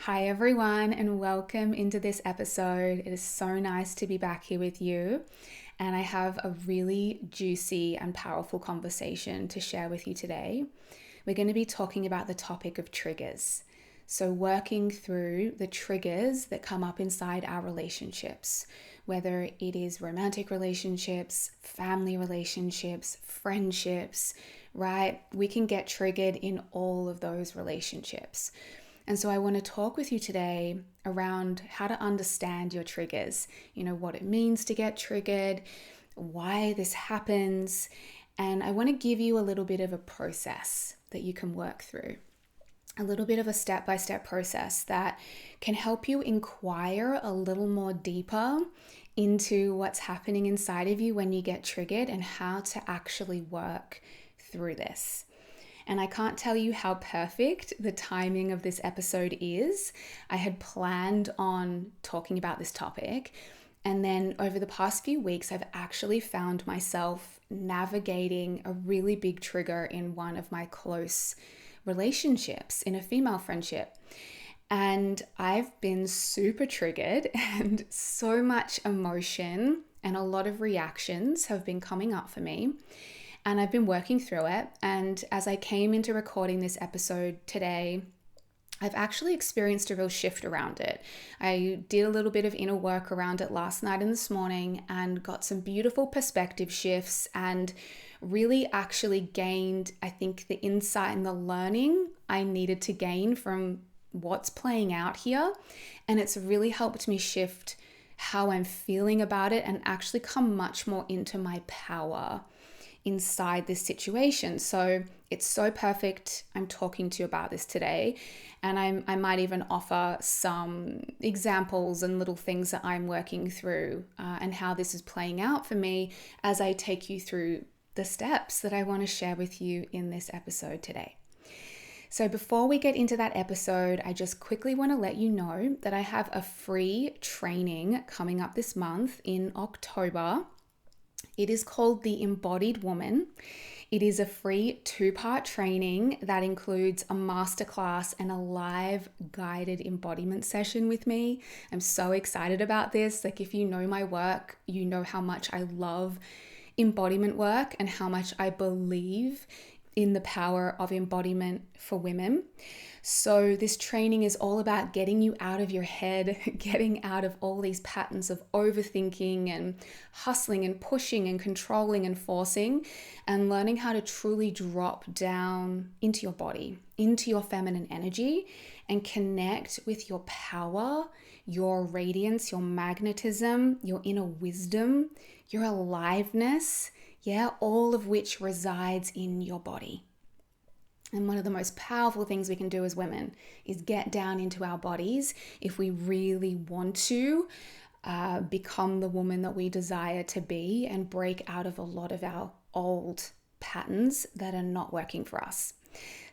Hi everyone, and welcome into this episode. It is so nice to be back here with you, and I have a really juicy and powerful conversation to share with you today. We're going to be talking about the topic of triggers. So working through the triggers that come up inside our relationships, whether it is romantic relationships, family relationships, friendships, right? We can get triggered in all of those relationships. And so I want to talk with you today around how to understand your triggers, what it means to get triggered, why this happens, and I want to give you a little bit of a process that you can work through, a little bit of a step-by-step process that can help you inquire a little more deeper into what's happening inside of you when you get triggered and how to actually work through this. And I can't tell you how perfect the timing of this episode is. I had planned on talking about this topic, and then over the past few weeks, I've actually found myself navigating a really big trigger in one of my close relationships, in a female friendship. And I've been super triggered, and so much emotion and a lot of reactions have been coming up for me. And I've been working through it. And as I came into recording this episode today, I've actually experienced a real shift around it. I did a little bit of inner work around it last night and this morning and got some beautiful perspective shifts and really actually gained, I think, the insight and the learning I needed to gain from what's playing out here. And it's really helped me shift how I'm feeling about it and actually come much more into my power inside this situation. So it's so perfect I'm talking to you about this today, and I might even offer some examples and little things that I'm working through and how this is playing out for me as I take you through the steps that I want to share with you in this episode today. So before we get into that episode, I just quickly want to let you know that I have a free training coming up this month in October. It is called the Embodied Woman. It is a free 2-part training that includes a masterclass and a live guided embodiment session with me. I'm so excited about this. If you know my work, you know how much I love embodiment work and how much I believe in the power of embodiment for women. So this training is all about getting you out of your head, getting out of all these patterns of overthinking and hustling and pushing and controlling and forcing, and learning how to truly drop down into your body, into your feminine energy, and connect with your power, your radiance, your magnetism, your inner wisdom, your aliveness, all of which resides in your body. And one of the most powerful things we can do as women is get down into our bodies if we really want to become the woman that we desire to be and break out of a lot of our old patterns that are not working for us.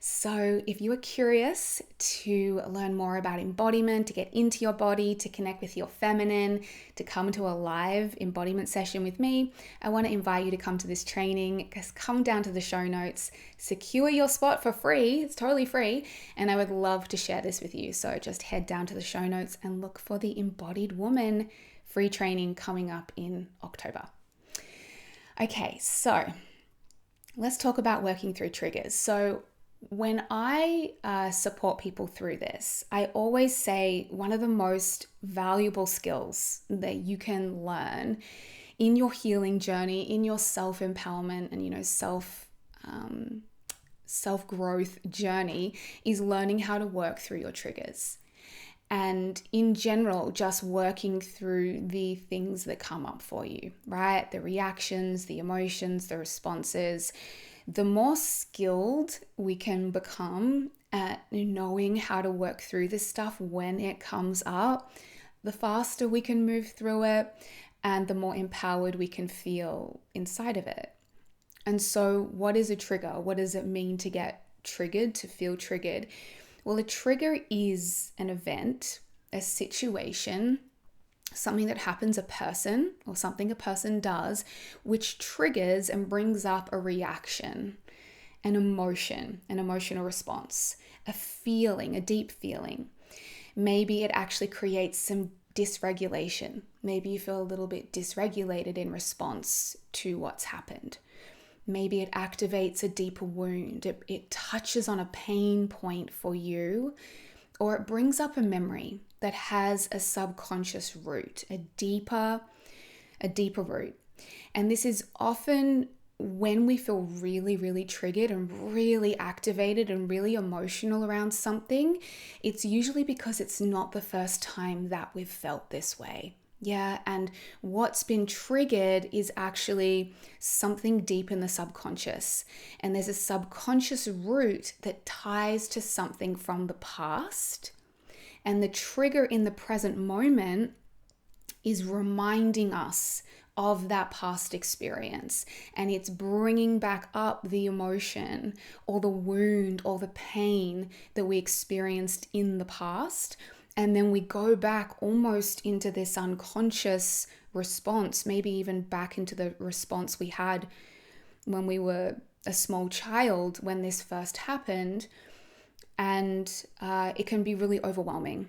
So if you are curious to learn more about embodiment, to get into your body, to connect with your feminine, to come to a live embodiment session with me, I want to invite you to come to this training. Just come down to the show notes, secure your spot for free. It's totally free. And I would love to share this with you. So just head down to the show notes and look for the Embodied Woman free training coming up in October. Okay, so let's talk about working through triggers. So when I support people through this, I always say one of the most valuable skills that you can learn in your healing journey, in your self-empowerment and self-growth journey is learning how to work through your triggers. And in general, just working through the things that come up for you, right? The reactions, the emotions, the responses. The more skilled we can become at knowing how to work through this stuff when it comes up, the faster we can move through it and the more empowered we can feel inside of it. And so what is a trigger? What does it mean to get triggered, to feel triggered? Well, a trigger is an event, a situation, something that happens a person or something a person does, which triggers and brings up a reaction, an emotion, an emotional response, a feeling, a deep feeling. Maybe it actually creates some dysregulation. Maybe you feel a little bit dysregulated in response to what's happened. Maybe it activates a deeper wound. It touches on a pain point for you, or it brings up a memory that has a subconscious root, a deeper root. And this is often when we feel really, really triggered and really activated and really emotional around something. It's usually because it's not the first time that we've felt this way. Yeah, and what's been triggered is actually something deep in the subconscious. And there's a subconscious root that ties to something from the past. And the trigger in the present moment is reminding us of that past experience. And it's bringing back up the emotion or the wound or the pain that we experienced in the past. And then we go back almost into this unconscious response, maybe even back into the response we had when we were a small child when this first happened. And it can be really overwhelming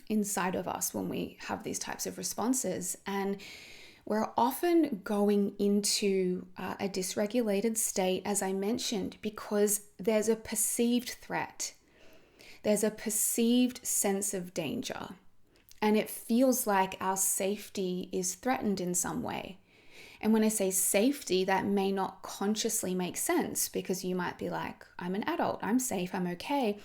inside of us when we have these types of responses. And we're often going into a dysregulated state, as I mentioned, because there's a perceived threat. There's a perceived sense of danger, and it feels like our safety is threatened in some way. And when I say safety, that may not consciously make sense, because you might be like, I'm an adult, I'm safe, I'm okay.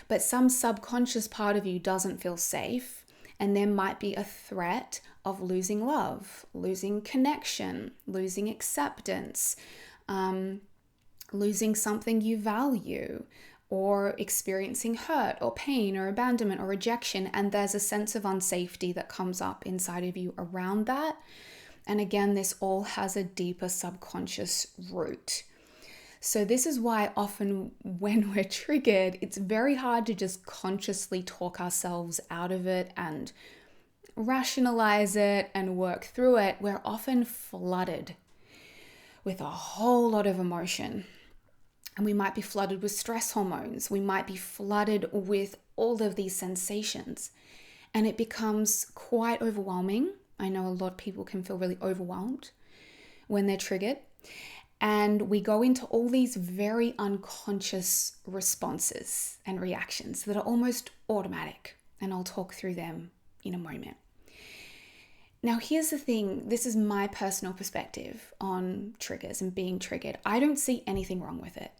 But some subconscious part of you doesn't feel safe, and there might be a threat of losing love, losing connection, losing acceptance, losing something you value, or experiencing hurt or pain or abandonment or rejection. And there's a sense of unsafety that comes up inside of you around that. And again, this all has a deeper subconscious root. So this is why often when we're triggered, it's very hard to just consciously talk ourselves out of it and rationalize it and work through it. We're often flooded with a whole lot of emotion. And we might be flooded with stress hormones. We might be flooded with all of these sensations. And it becomes quite overwhelming. I know a lot of people can feel really overwhelmed when they're triggered. And we go into all these very unconscious responses and reactions that are almost automatic. And I'll talk through them in a moment. Now, here's the thing. This is my personal perspective on triggers and being triggered. I don't see anything wrong with it.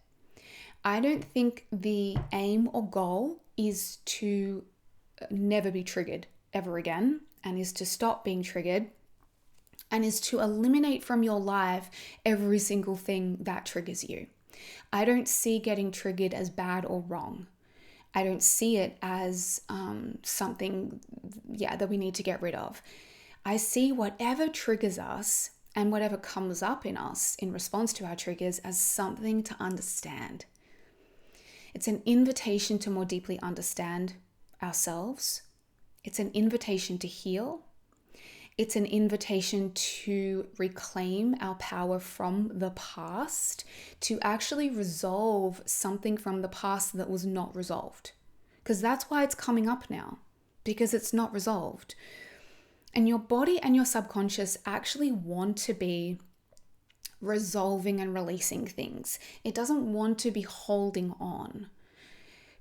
I don't think the aim or goal is to never be triggered ever again, and is to stop being triggered, and is to eliminate from your life every single thing that triggers you. I don't see getting triggered as bad or wrong. I don't see it as something, that we need to get rid of. I see whatever triggers us and whatever comes up in us in response to our triggers as something to understand. It's an invitation to more deeply understand ourselves. It's an invitation to heal. It's an invitation to reclaim our power from the past, to actually resolve something from the past that was not resolved. Because that's why it's coming up now, because it's not resolved. And your body and your subconscious actually want to be resolving and releasing things. It doesn't want to be holding on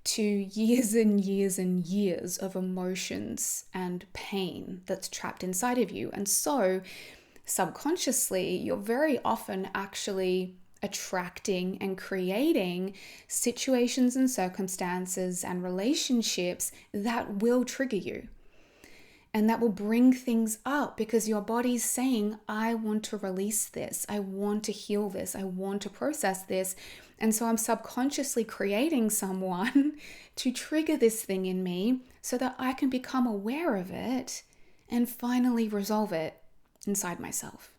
to years and years and years of emotions and pain that's trapped inside of you. And so subconsciously, you're very often actually attracting and creating situations and circumstances and relationships that will trigger you. And that will bring things up because your body's saying, I want to release this. I want to heal this. I want to process this. And so I'm subconsciously creating someone to trigger this thing in me so that I can become aware of it and finally resolve it inside myself.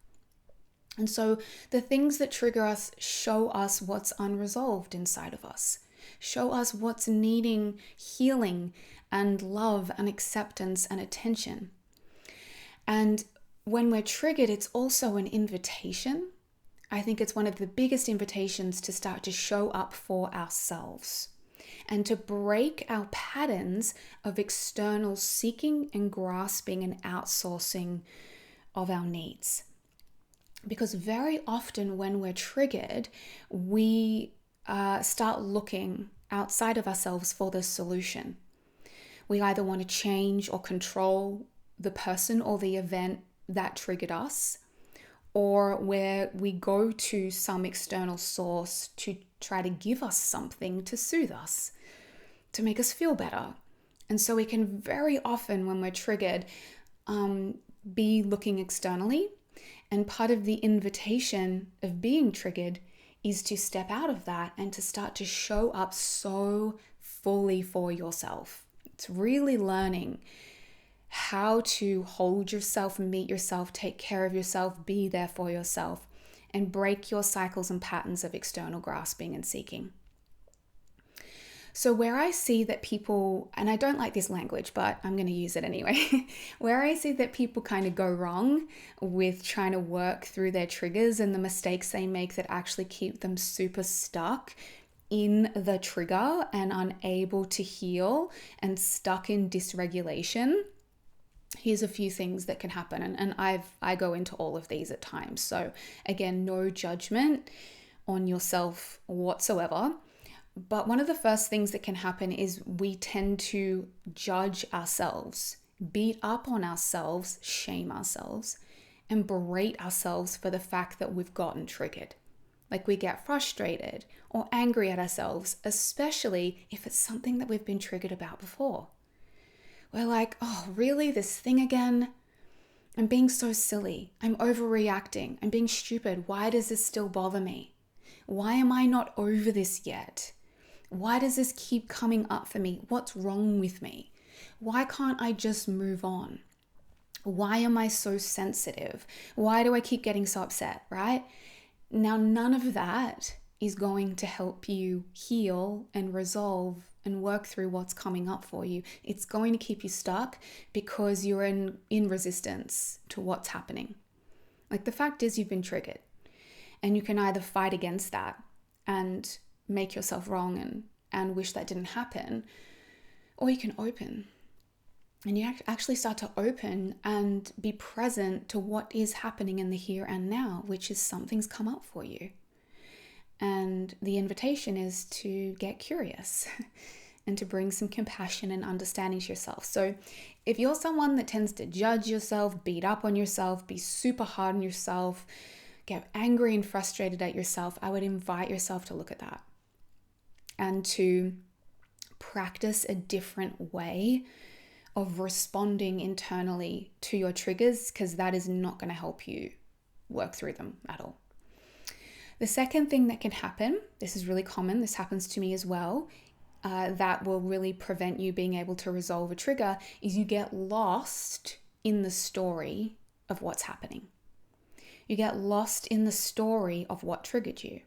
And so the things that trigger us show us what's unresolved inside of us, show us what's needing healing and love and acceptance and attention. And when we're triggered, it's also an invitation. I think it's one of the biggest invitations to start to show up for ourselves. and to break our patterns of external seeking and grasping and outsourcing of our needs. Because very often when we're triggered, we start looking outside of ourselves for the solution. We either want to change or control the person or the event that triggered us, or where we go to some external source to try to give us something to soothe us, to make us feel better. And so we can very often, when we're triggered, be looking externally. And part of the invitation of being triggered is to step out of that and to start to show up so fully for yourself. It's really learning how to hold yourself, meet yourself, take care of yourself, be there for yourself, and break your cycles and patterns of external grasping and seeking. So where I see that people, and I don't like this language, but I'm going to use it anyway, where I see that people kind of go wrong with trying to work through their triggers and the mistakes they make that actually keep them super stuck in the trigger and unable to heal and stuck in dysregulation. Here's a few things that can happen, and I go into all of these at times. So again, no judgment on yourself whatsoever. But one of the first things that can happen is we tend to judge ourselves, beat up on ourselves, shame ourselves, and berate ourselves for the fact that we've gotten triggered. Like we get frustrated or angry at ourselves, especially if it's something that we've been triggered about before. We're like, oh, really? This thing again? I'm being so silly. I'm overreacting. I'm being stupid. Why does this still bother me? Why am I not over this yet? Why does this keep coming up for me? What's wrong with me? Why can't I just move on? Why am I so sensitive? Why do I keep getting so upset, right? Now, none of that is going to help you heal and resolve and work through what's coming up for you. It's going to keep you stuck because you're in resistance to what's happening. Like the fact is you've been triggered, and you can either fight against that and make yourself wrong and wish that didn't happen, or you can open. And you actually start to open and be present to what is happening in the here and now, which is something's come up for you. And the invitation is to get curious and to bring some compassion and understanding to yourself. So if you're someone that tends to judge yourself, beat up on yourself, be super hard on yourself, get angry and frustrated at yourself, I would invite yourself to look at that and to practice a different way of responding internally to your triggers, because that is not going to help you work through them at all. The second thing that can happen, this is really common, this happens to me as well, that will really prevent you being able to resolve a trigger, is you get lost in the story of what's happening. You get lost in the story of what triggered you.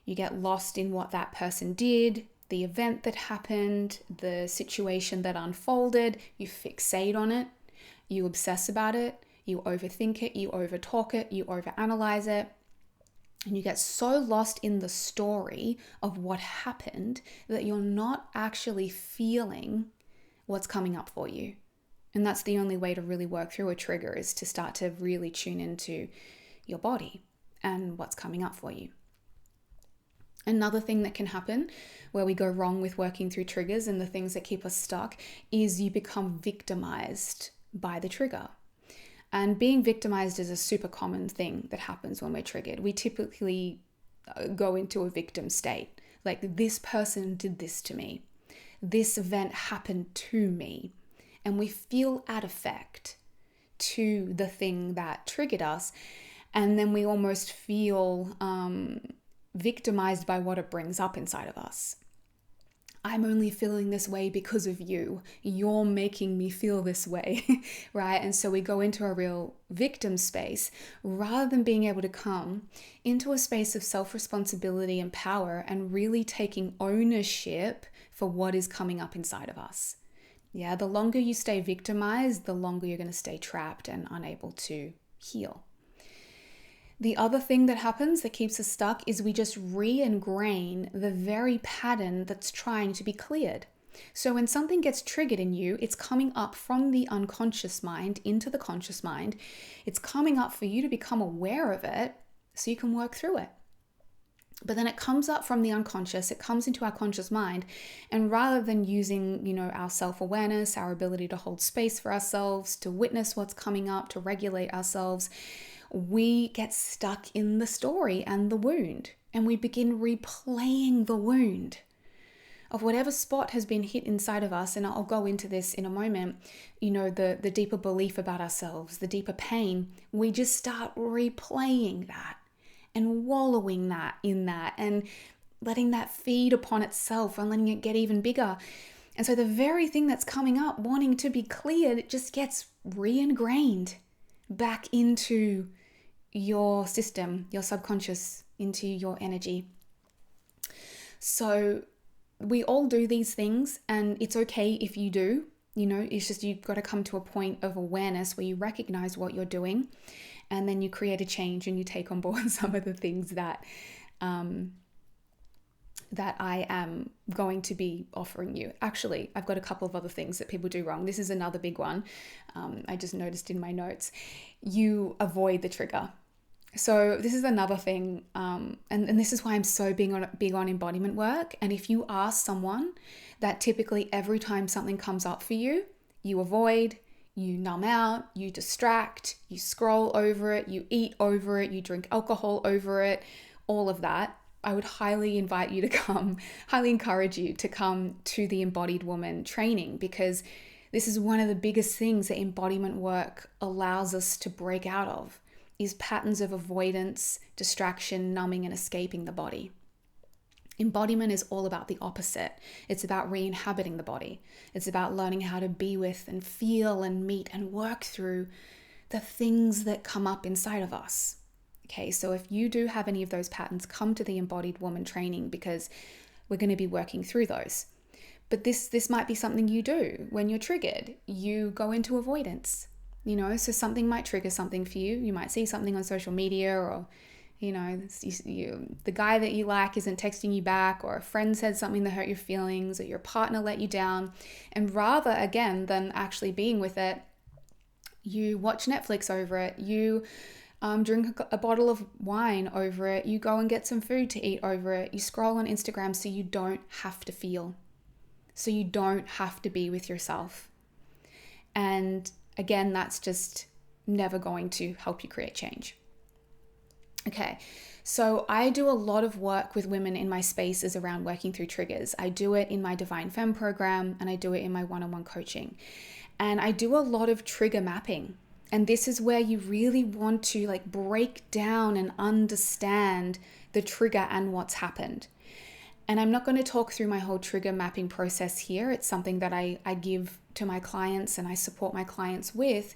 You get lost in what that person did, the event that happened, the situation that unfolded. You fixate on it, you obsess about it, you overthink it, you overtalk it, you overanalyze it. And you get so lost in the story of what happened that you're not actually feeling what's coming up for you. And that's the only way to really work through a trigger, is to start to really tune into your body and what's coming up for you. Another thing that can happen where we go wrong with working through triggers and the things that keep us stuck is you become victimized by the trigger. And being victimized is a super common thing that happens when we're triggered. We typically go into a victim state. Like, this person did this to me. This event happened to me. And we feel at effect to the thing that triggered us. And then we almost feel victimized by what it brings up inside of us. I'm only feeling this way because of you. You're making me feel this way, right? And so we go into a real victim space rather than being able to come into a space of self-responsibility and power and really taking ownership for what is coming up inside of us. Yeah, the longer you stay victimized, the longer you're going to stay trapped and unable to heal. The other thing that happens that keeps us stuck is we just re-ingrain the very pattern that's trying to be cleared. So when something gets triggered in you, it's coming up from the unconscious mind into the conscious mind. It's coming up for you to become aware of it so you can work through it. But then it comes up from the unconscious, it comes into our conscious mind. And rather than using, our self-awareness, our ability to hold space for ourselves, to witness what's coming up, to regulate ourselves, we get stuck in the story and the wound. And we begin replaying the wound of whatever spot has been hit inside of us. And I'll go into this in a moment, the deeper belief about ourselves, the deeper pain. We just start replaying that and wallowing in that and letting that feed upon itself and letting it get even bigger. And so the very thing that's coming up, wanting to be cleared, it just gets re-ingrained back into your system, your subconscious, into your energy. So we all do these things, and it's okay if you do. It's just you've got to come to a point of awareness where you recognize what you're doing, and then you create a change and you take on board some of the things that I am going to be offering you. Actually, I've got a couple of other things that people do wrong. This is another big one. I just noticed in my notes. You avoid the trigger. So this is another thing, and this is why I'm so big on embodiment work. And if you ask someone that typically every time something comes up for you, you avoid, you numb out, you distract, you scroll over it, you eat over it, you drink alcohol over it, all of that, I would highly encourage you to come to the Embodied Woman training, because this is one of the biggest things that embodiment work allows us to break out of, is patterns of avoidance, distraction, numbing, and escaping the body. Embodiment is all about the opposite. It's about re-inhabiting the body. It's about learning how to be with and feel and meet and work through the things that come up inside of us. Okay, so if you do have any of those patterns, come to the Embodied Woman training, because we're going to be working through those. But this might be something you do when you're triggered. You go into avoidance, so something might trigger something for you. You might see something on social media, or the guy that you like isn't texting you back, or a friend said something that hurt your feelings, or your partner let you down. And rather, again, than actually being with it, you watch Netflix over it, you drink a bottle of wine over it, you go and get some food to eat over it, you scroll on Instagram so you don't have to feel, so you don't have to be with yourself. And again, that's just never going to help you create change. Okay, so I do a lot of work with women in my spaces around working through triggers. I do it in my Divine Femme program, and I do it in my one-on-one coaching. And I do a lot of trigger mapping. And this is where you really want to break down and understand the trigger and what's happened. And I'm not going to talk through my whole trigger mapping process here. It's something that I give to my clients and I support my clients with.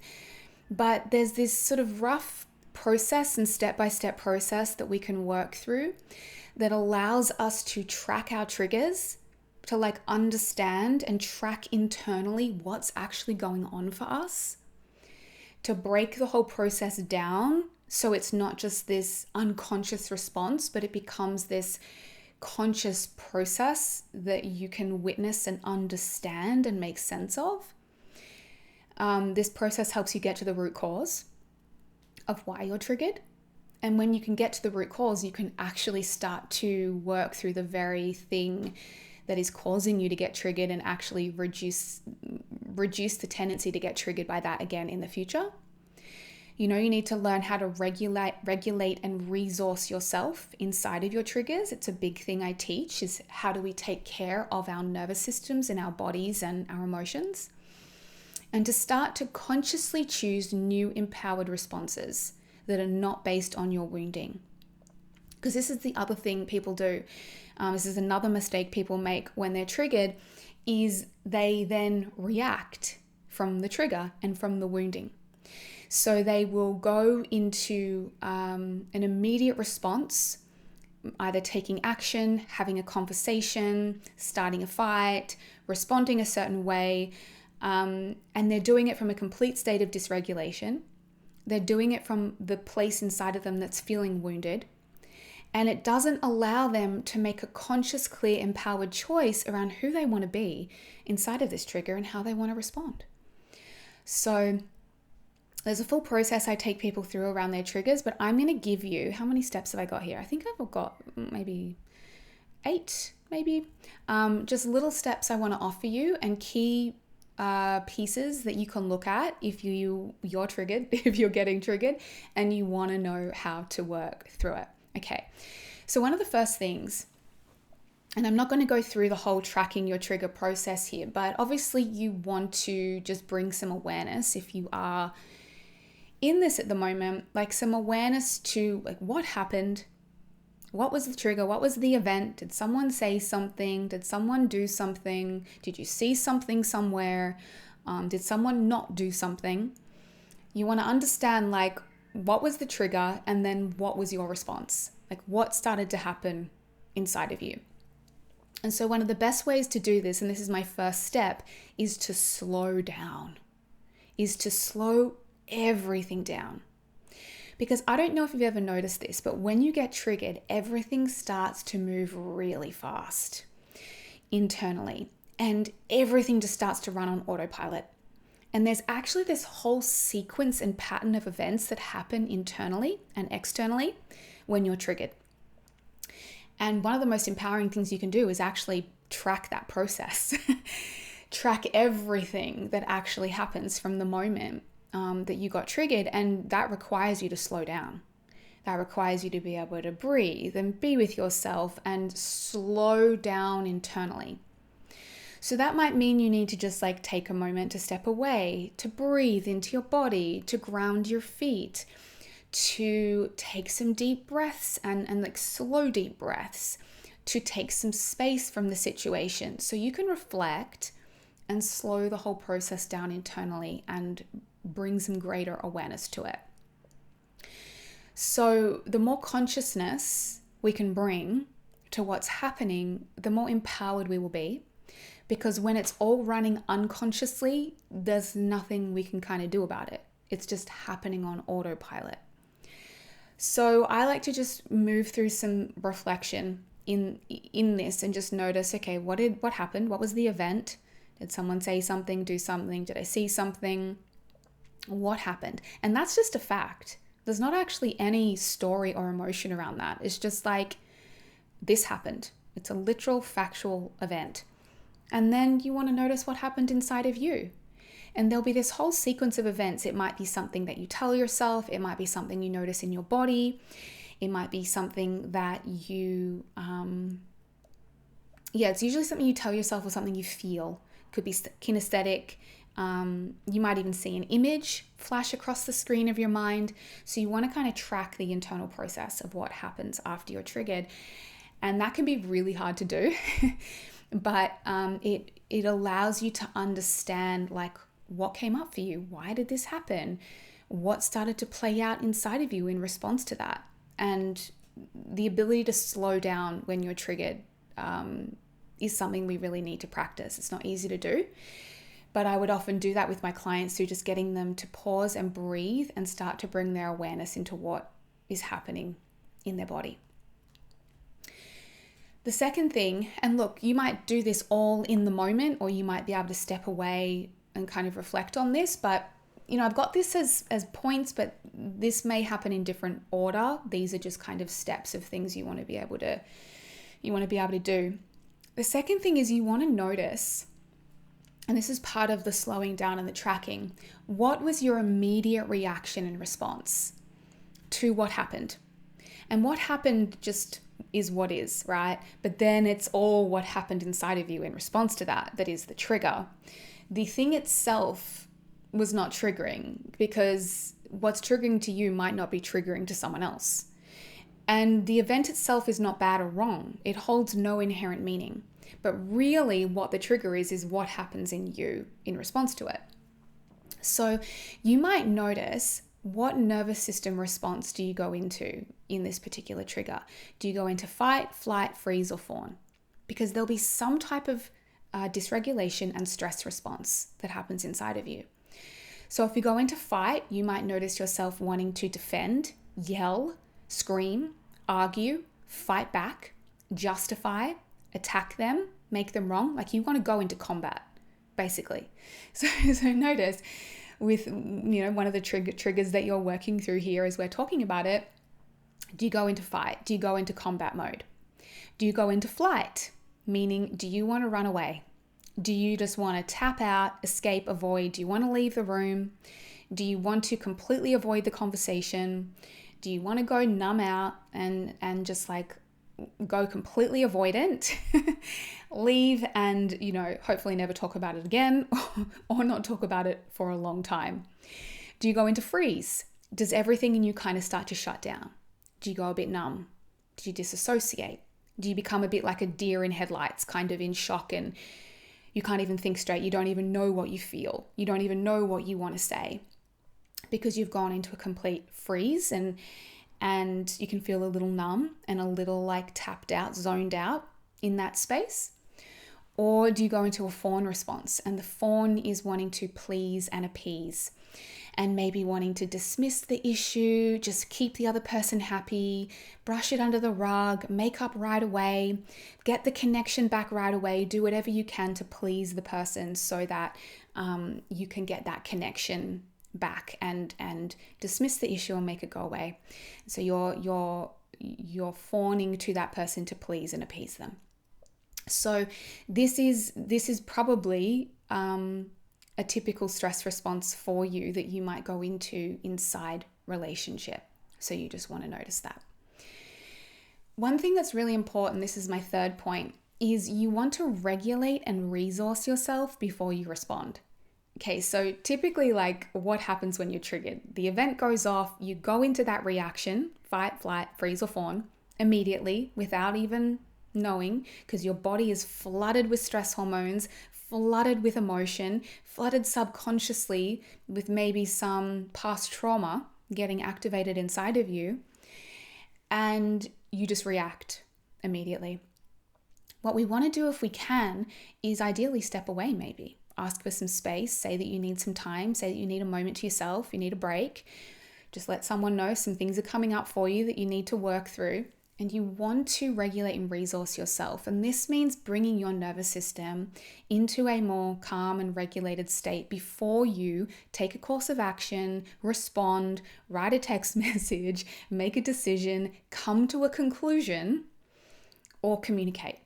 But there's this sort of rough process and step-by-step process that we can work through that allows us to track our triggers, to understand and track internally what's actually going on for us, to break the whole process down so it's not just this unconscious response, but it becomes this conscious process that you can witness and understand and make sense of. This process helps you get to the root cause of why you're triggered. And when you can get to the root cause, you can actually start to work through the very thing that is causing you to get triggered and actually reduce the tendency to get triggered by that again in the future. You need to learn how to regulate and resource yourself inside of your triggers. It's a big thing I teach, is how do we take care of our nervous systems and our bodies and our emotions. And to start to consciously choose new empowered responses that are not based on your wounding. Because this is the other thing people do. This is another mistake people make when they're triggered, is they then react from the trigger and from the wounding. So they will go into an immediate response, either taking action, having a conversation, starting a fight, responding a certain way, and they're doing it from a complete state of dysregulation. They're doing it from the place inside of them that's feeling wounded. And it doesn't allow them to make a conscious, clear, empowered choice around who they want to be inside of this trigger and how they want to respond. So there's a full process I take people through around their triggers, but I'm going to give you, how many steps have I got here? I think I've got maybe 8, just little steps I want to offer you and key pieces that you can look at if you're triggered, if you're getting triggered and you want to know how to work through it. Okay, so one of the first things, and I'm not going to go through the whole tracking your trigger process here, but obviously you want to just bring some awareness if you are in this at the moment, like some awareness to like what happened, what was the trigger, what was the event, did someone say something, did someone do something, did you see something somewhere, did someone not do something? You want to understand like what was the trigger and then what was your response, like what started to happen inside of you. And so one of the best ways to do this, and this is my first step, is to slow down, is to slow everything down. Because I don't know if you've ever noticed this, but when you get triggered, everything starts to move really fast internally and everything just starts to run on autopilot. And there's actually this whole sequence and pattern of events that happen internally and externally when you're triggered. And one of the most empowering things you can do is actually track that process, track everything that actually happens from the moment that you got triggered, and that requires you to slow down. That requires you to be able to breathe and be with yourself and slow down internally. So that might mean you need to just like take a moment to step away, to breathe into your body, to ground your feet, to take some deep breaths and like slow deep breaths, to take some space from the situation so you can reflect and slow the whole process down internally and bring some greater awareness to it. So the more consciousness we can bring to what's happening, the more empowered we will be. Because when it's all running unconsciously, there's nothing we can kind of do about it. It's just happening on autopilot. So I like to just move through some reflection in this and just notice, okay, what happened? What was the event? Did someone say something, do something? Did I see something? What happened? And that's just a fact. There's not actually any story or emotion around that. It's just like, this happened. It's a literal factual event. And then you want to notice what happened inside of you. And there'll be this whole sequence of events. It might be something that you tell yourself. It might be something you notice in your body. It might be something that you, it's usually something you tell yourself or something you feel. Could be kinesthetic. You might even see an image flash across the screen of your mind. So you want to kind of track the internal process of what happens after you're triggered. And that can be really hard to do, but it allows you to understand like what came up for you. Why did this happen? What started to play out inside of you in response to that? And the ability to slow down when you're triggered is something we really need to practice. It's not easy to do. But I would often do that with my clients through just getting them to pause and breathe and start to bring their awareness into what is happening in their body. The second thing, and look, you might do this all in the moment, or you might be able to step away and kind of reflect on this, but I've got this as points, but this may happen in different order. These are just kind of steps of things you want to be able to do. The second thing is you want to notice, and this is part of the slowing down and the tracking, what was your immediate reaction and response to what happened? And what happened just is what is, right? But then it's all what happened inside of you in response to that is the trigger. The thing itself was not triggering, because what's triggering to you might not be triggering to someone else. And the event itself is not bad or wrong. It holds no inherent meaning. But really what the trigger is what happens in you in response to it. So you might notice, what nervous system response do you go into in this particular trigger? Do you go into fight, flight, freeze, or fawn? Because there'll be some type of dysregulation and stress response that happens inside of you. So if you go into fight, you might notice yourself wanting to defend, yell, scream, argue, fight back, justify, attack them, make them wrong. Like you want to go into combat, basically. So notice with, one of the triggers that you're working through here as we're talking about it, do you go into fight? Do you go into combat mode? Do you go into flight? Meaning, do you want to run away? Do you just want to tap out, escape, avoid? Do you want to leave the room? Do you want to completely avoid the conversation? Do you want to go numb out and just like go completely avoidant, leave and, hopefully never talk about it again or not talk about it for a long time? Do you go into freeze? Does everything in you kind of start to shut down? Do you go a bit numb? Do you disassociate? Do you become a bit like a deer in headlights, kind of in shock, and you can't even think straight? You don't even know what you feel. You don't even know what you want to say because you've gone into a complete freeze, and you can feel a little numb and a little like tapped out, zoned out in that space. Or do you go into a fawn response? And the fawn is wanting to please and appease, and maybe wanting to dismiss the issue, just keep the other person happy, brush it under the rug, make up right away, get the connection back right away, do whatever you can to please the person so that you can get that connection back and dismiss the issue and make it go away. So you're fawning to that person to please and appease them. So this is probably a typical stress response for you that you might go into inside relationship. So you just want to notice that. One thing that's really important, this is my third point, is you want to regulate and resource yourself before you respond. Okay, so typically like what happens when you're triggered? The event goes off, you go into that reaction, fight, flight, freeze or fawn immediately without even knowing, because your body is flooded with stress hormones, flooded with emotion, flooded subconsciously with maybe some past trauma getting activated inside of you, and you just react immediately. What we want to do if we can is ideally step away, maybe ask for some space, say that you need some time, say that you need a moment to yourself, you need a break. Just let someone know some things are coming up for you that you need to work through. And you want to regulate and resource yourself. And this means bringing your nervous system into a more calm and regulated state before you take a course of action, respond, write a text message, make a decision, come to a conclusion, or communicate.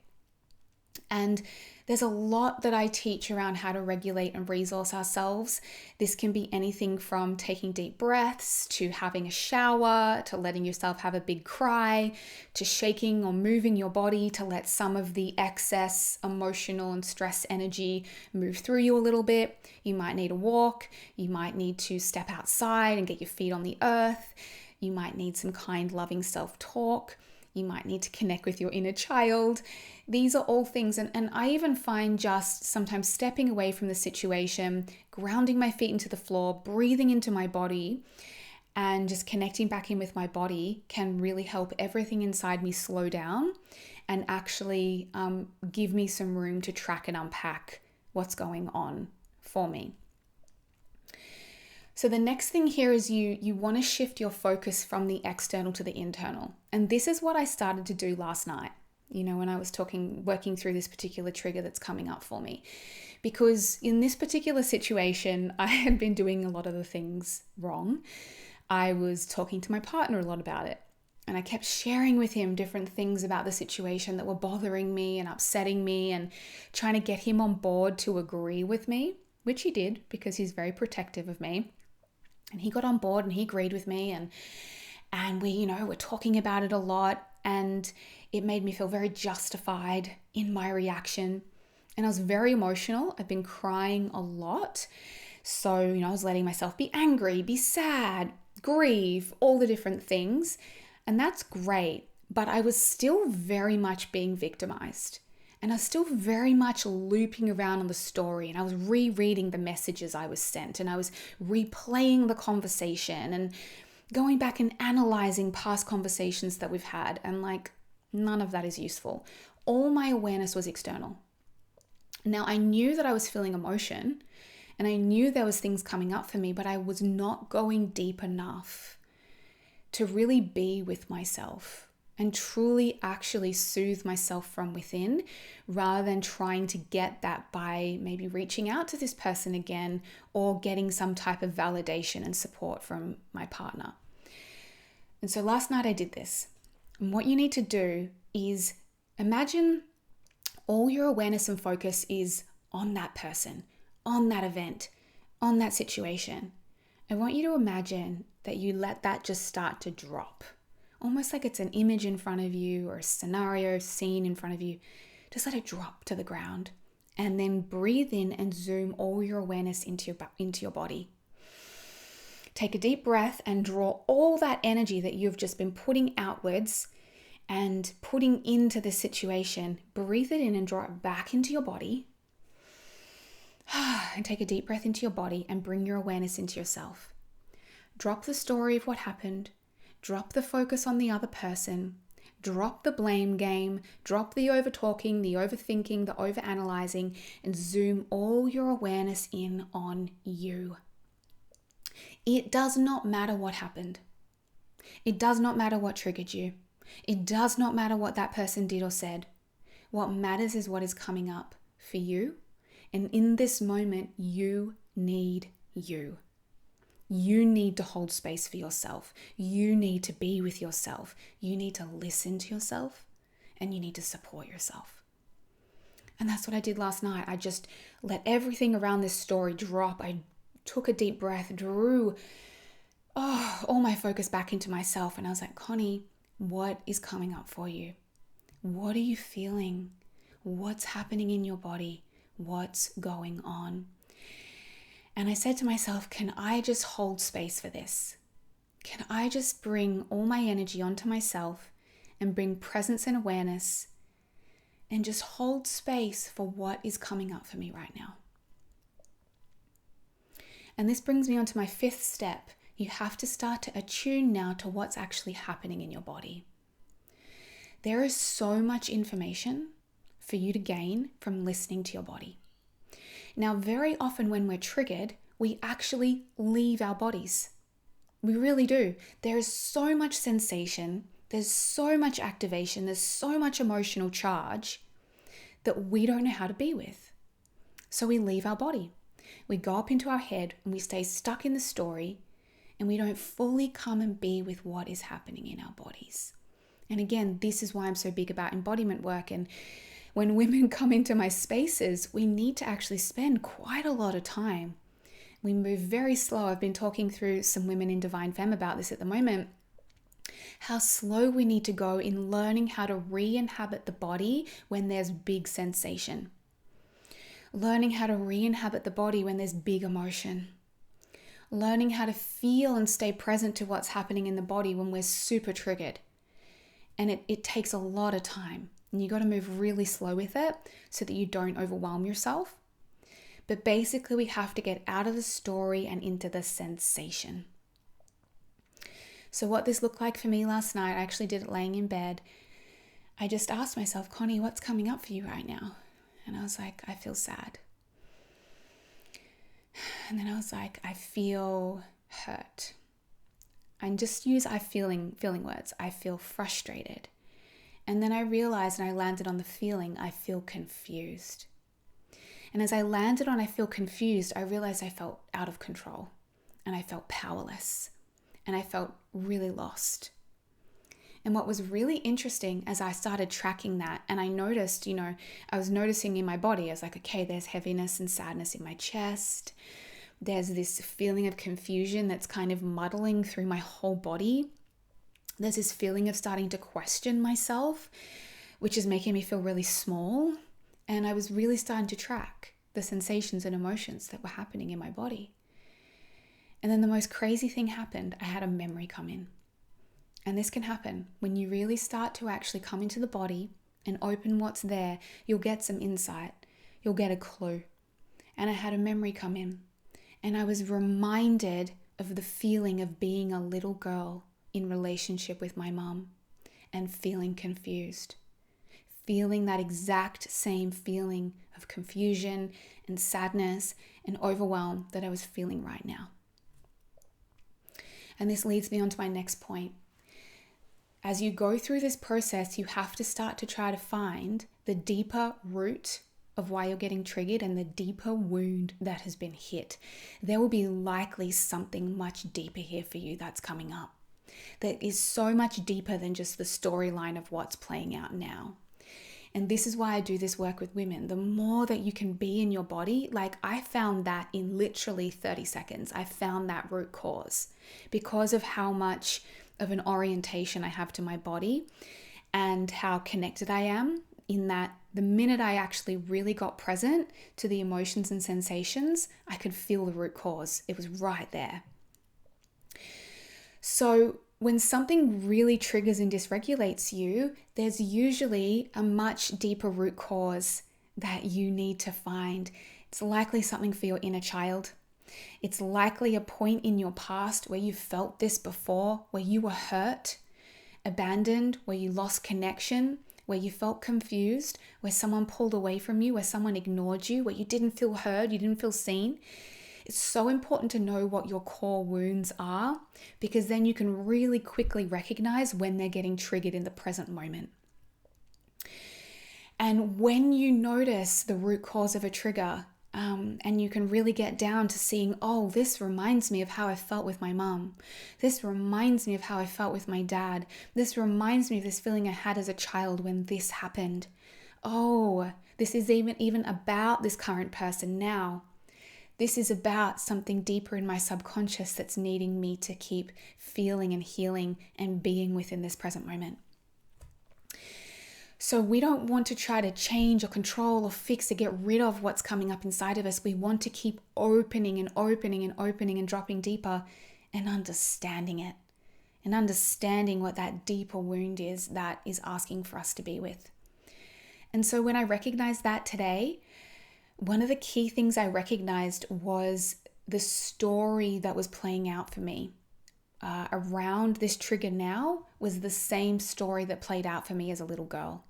And there's a lot that I teach around how to regulate and resource ourselves. This can be anything from taking deep breaths, to having a shower, to letting yourself have a big cry, to shaking or moving your body to let some of the excess emotional and stress energy move through you a little bit. You might need a walk. You might need to step outside and get your feet on the earth. You might need some kind, loving self-talk. You might need to connect with your inner child. These are all things, and I even find just sometimes stepping away from the situation, grounding my feet into the floor, breathing into my body, and just connecting back in with my body can really help everything inside me slow down and actually give me some room to track and unpack what's going on for me. So the next thing here is you want to shift your focus from the external to the internal. And this is what I started to do last night, when I was working through this particular trigger that's coming up for me. Because in this particular situation, I had been doing a lot of the things wrong. I was talking to my partner a lot about it. And I kept sharing with him different things about the situation that were bothering me and upsetting me, and trying to get him on board to agree with me, which he did because he's very protective of me. And he got on board and he agreed with me, and we, were talking about it a lot, and it made me feel very justified in my reaction. And I was very emotional. I've been crying a lot. So, I was letting myself be angry, be sad, grieve, all the different things. And that's great. But I was still very much being victimized. And I was still very much looping around on the story, and I was rereading the messages I was sent, and I was replaying the conversation and going back and analyzing past conversations that we've had. And none of that is useful. All my awareness was external. Now I knew that I was feeling emotion, And I knew there was things coming up for me, but I was not going deep enough to really be with myself and truly actually soothe myself from within, rather than trying to get that by maybe reaching out to this person again or getting some type of validation and support from my partner. And so last night I did this. And what you need to do is imagine all your awareness and focus is on that person, on that event, on that situation. I want you to imagine that you let that just start to drop, almost like it's an image in front of you or a scenario scene in front of you. Just let it drop to the ground, and then breathe in and zoom all your awareness into your body. Take a deep breath and draw all that energy that you've just been putting outwards and putting into the situation. Breathe it in and draw it back into your body. And take a deep breath into your body and bring your awareness into yourself. Drop the story of what happened. Drop the focus on the other person. Drop the blame game. Drop the over-talking, the overthinking, the over-analyzing, and zoom all your awareness in on you. It does not matter what happened. It does not matter what triggered you. It does not matter what that person did or said. What matters is what is coming up for you. And in this moment, you need you. You need to hold space for yourself. You need to be with yourself. You need to listen to yourself, and you need to support yourself. And that's what I did last night. I just let everything around this story drop. I took a deep breath, drew all my focus back into myself. And I was like, Connie, what is coming up for you? What are you feeling? What's happening in your body? What's going on? And I said to myself, can I just hold space for this? Can I just bring all my energy onto myself and bring presence and awareness and just hold space for what is coming up for me right now? And this brings me on to my fifth step. You have to start to attune now to what's actually happening in your body. There is so much information for you to gain from listening to your body. Now, very often when we're triggered, we actually leave our bodies. We really do. There is so much sensation, there's so much activation, there's so much emotional charge that we don't know how to be with. So we leave our body. We go up into our head and we stay stuck in the story, and we don't fully come and be with what is happening in our bodies. And again, this is why I'm so big about embodiment work. And when women come into my spaces, we need to actually spend quite a lot of time. We move very slow. I've been talking through some women in Divine Femme about this at the moment. How slow we need to go in learning how to re-inhabit the body when there's big sensation. Learning how to re-inhabit the body when there's big emotion. Learning how to feel and stay present to what's happening in the body when we're super triggered. And it takes a lot of time. And you got to move really slow with it so that you don't overwhelm yourself. But basically, we have to get out of the story and into the sensation. So what this looked like for me last night, I actually did it laying in bed. I just asked myself, Connie, what's coming up for you right now? And I was like, I feel sad. And then I was like, I feel hurt. And just use feeling words. I feel frustrated. And then I realized, and I landed on the feeling, I feel confused. And as I landed on I feel confused, I realized I felt out of control, and I felt powerless, and I felt really lost. And what was really interesting as I started tracking that, and I noticed, I was noticing in my body, I was like, okay, there's heaviness and sadness in my chest. There's this feeling of confusion that's kind of muddling through my whole body. There's this feeling of starting to question myself, which is making me feel really small. And I was really starting to track the sensations and emotions that were happening in my body. And then the most crazy thing happened. I had a memory come in. And this can happen when you really start to actually come into the body and open what's there. You'll get some insight. You'll get a clue. And I had a memory come in. And I was reminded of the feeling of being a little girl in relationship with my mum and feeling confused. Feeling that exact same feeling of confusion and sadness and overwhelm that I was feeling right now. And this leads me on to my next point. As you go through this process, you have to start to try to find the deeper root of why you're getting triggered and the deeper wound that has been hit. There will be likely something much deeper here for you that's coming up, that is so much deeper than just the storyline of what's playing out now. And this is why I do this work with women. The more that you can be in your body, like I found that in literally 30 seconds, I found that root cause because of how much of an orientation I have to my body and how connected I am, in that the minute I actually really got present to the emotions and sensations, I could feel the root cause. It was right there. So when something really triggers and dysregulates you, there's usually a much deeper root cause that you need to find. It's likely something for your inner child. It's likely a point in your past where you felt this before, where you were hurt, abandoned, where you lost connection, where you felt confused, where someone pulled away from you, where someone ignored you, where you didn't feel heard, you didn't feel seen. It's so important to know what your core wounds are, because then you can really quickly recognize when they're getting triggered in the present moment. And when you notice the root cause of a trigger, and you can really get down to seeing, oh, this reminds me of how I felt with my mom. This reminds me of how I felt with my dad. This reminds me of this feeling I had as a child when this happened. Oh, this is even about this current person now. This is about something deeper in my subconscious that's needing me to keep feeling and healing and being within this present moment. So we don't want to try to change or control or fix or get rid of what's coming up inside of us. We want to keep opening and opening and opening and dropping deeper and understanding it, and understanding what that deeper wound is that is asking for us to be with. And so when I recognized that today, one of the key things I recognized was the story that was playing out for me around this trigger now was the same story that played out for me as a little girl.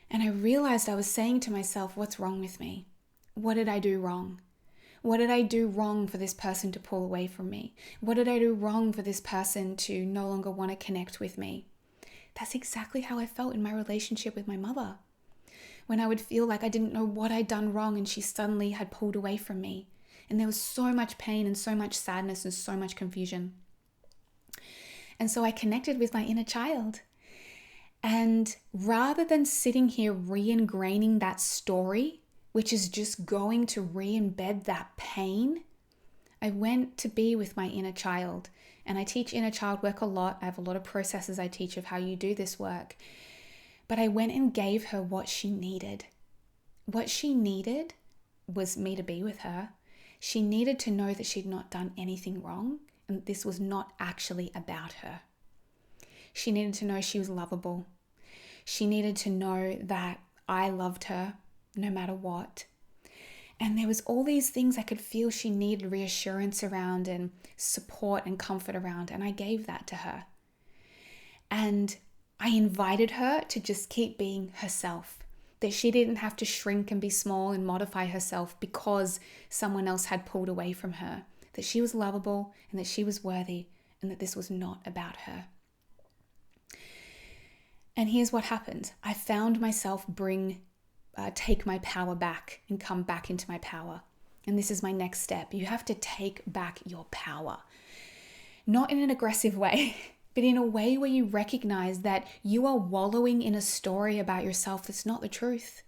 And I realized I was saying to myself, what's wrong with me? What did I do wrong? What did I do wrong for this person to pull away from me? What did I do wrong for this person to no longer want to connect with me? That's exactly how I felt in my relationship with my mother. When I would feel like I didn't know what I'd done wrong and she suddenly had pulled away from me. And there was so much pain and so much sadness and so much confusion. And so I connected with my inner child. And rather than sitting here re-ingraining that story, which is just going to re-embed that pain, I went to be with my inner child. And I teach inner child work a lot. I have a lot of processes I teach of how you do this work. But I went and gave her what she needed. What she needed was me to be with her. She needed to know that she'd not done anything wrong and this was not actually about her. She needed to know she was lovable. She needed to know that I loved her no matter what. And there was all these things I could feel she needed reassurance around and support and comfort around, and I gave that to her. And I invited her to just keep being herself, that she didn't have to shrink and be small and modify herself because someone else had pulled away from her, that she was lovable and that she was worthy and that this was not about her. And here's what happened. I found myself take my power back and come back into my power. And this is my next step. You have to take back your power, not in an aggressive way, but in a way where you recognize that you are wallowing in a story about yourself that's not the truth.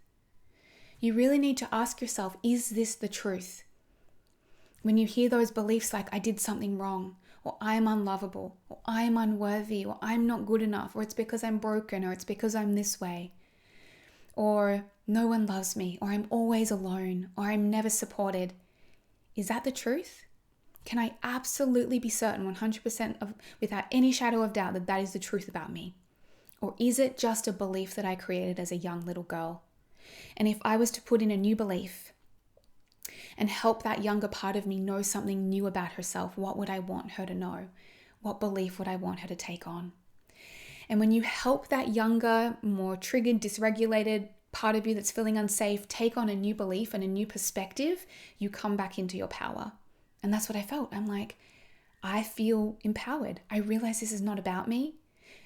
You really need to ask yourself, is this the truth? When you hear those beliefs like, I did something wrong, or I'm unlovable, or I'm unworthy, or I'm not good enough, or it's because I'm broken, or it's because I'm this way, or no one loves me, or I'm always alone, or I'm never supported. Is that the truth? Can I absolutely be certain 100% without any shadow of doubt that that is the truth about me? Or is it just a belief that I created as a young little girl? And if I was to put in a new belief and help that younger part of me know something new about herself, what would I want her to know? What belief would I want her to take on? And when you help that younger, more triggered, dysregulated part of you that's feeling unsafe take on a new belief and a new perspective, you come back into your power. And that's what I felt. I'm like, I feel empowered. I realize this is not about me.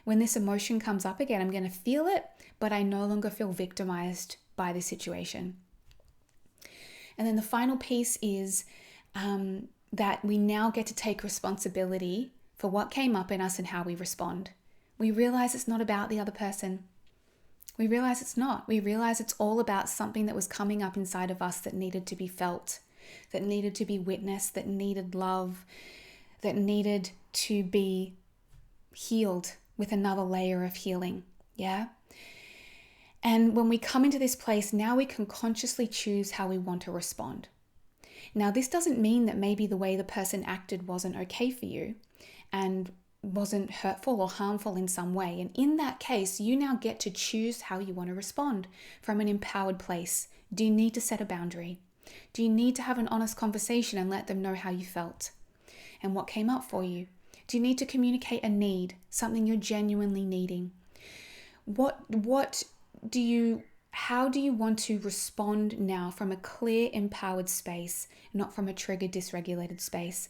When this emotion comes up again, I'm going to feel it, but I no longer feel victimized by the situation. And then the final piece is that we now get to take responsibility for what came up in us and how we respond. We realize it's not about the other person. We realize it's not. We realize it's all about something that was coming up inside of us that needed to be felt, that needed to be witnessed, that needed love, that needed to be healed with another layer of healing. Yeah. And when we come into this place, now we can consciously choose how we want to respond. Now, this doesn't mean that maybe the way the person acted wasn't okay for you and wasn't hurtful or harmful in some way. And in that case, you now get to choose how you want to respond from an empowered place. Do you need to set a boundary? Do you need to have an honest conversation and let them know how you felt and what came up for you? Do you need to communicate a need, something you're genuinely needing? How do you want to respond now from a clear, empowered space, not from a triggered, dysregulated space?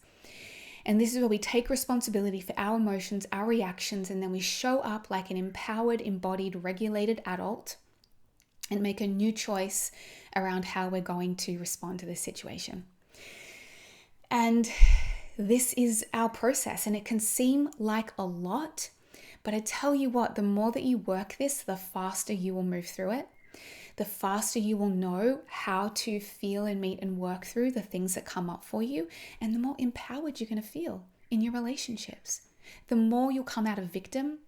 And this is where we take responsibility for our emotions, our reactions, and then we show up like an empowered, embodied, regulated adult and make a new choice around how we're going to respond to this situation. And this is our process, and it can seem like a lot, but I tell you what, the more that you work this, the faster you will move through it. The faster you will know how to feel and meet and work through the things that come up for you, and the more empowered you're going to feel in your relationships. The more you'll come out of victim,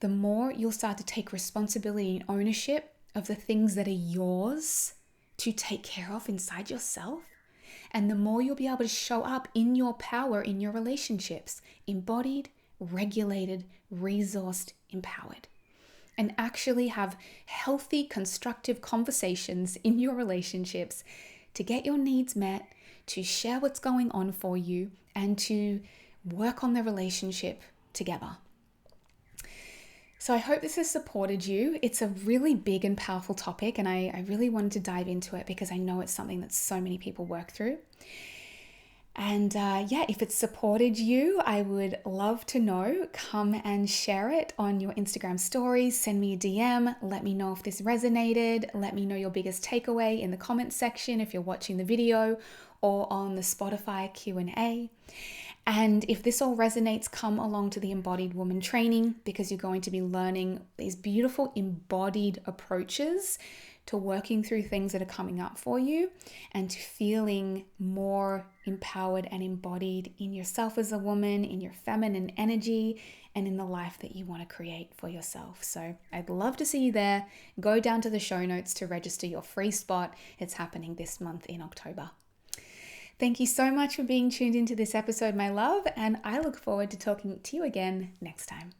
the more you'll start to take responsibility and ownership of the things that are yours to take care of inside yourself. And the more you'll be able to show up in your power in your relationships, embodied, regulated, resourced, empowered. And actually have healthy, constructive conversations in your relationships to get your needs met, to share what's going on for you, and to work on the relationship together. So I hope this has supported you. It's a really big and powerful topic, and I really wanted to dive into it because I know it's something that so many people work through. And if it's supported you, I would love to know. Come and share it on your Instagram stories. Send me a DM. Let me know if this resonated. Let me know your biggest takeaway in the comments section if you're watching the video or on the Spotify Q&A. And if this all resonates, come along to the Embodied Woman training because you're going to be learning these beautiful embodied approaches to working through things that are coming up for you and to feeling more empowered and embodied in yourself as a woman, in your feminine energy, and in the life that you want to create for yourself. So I'd love to see you there. Go down to the show notes to register your free spot. It's happening this month in October. Thank you so much for being tuned into this episode, my love, and I look forward to talking to you again next time.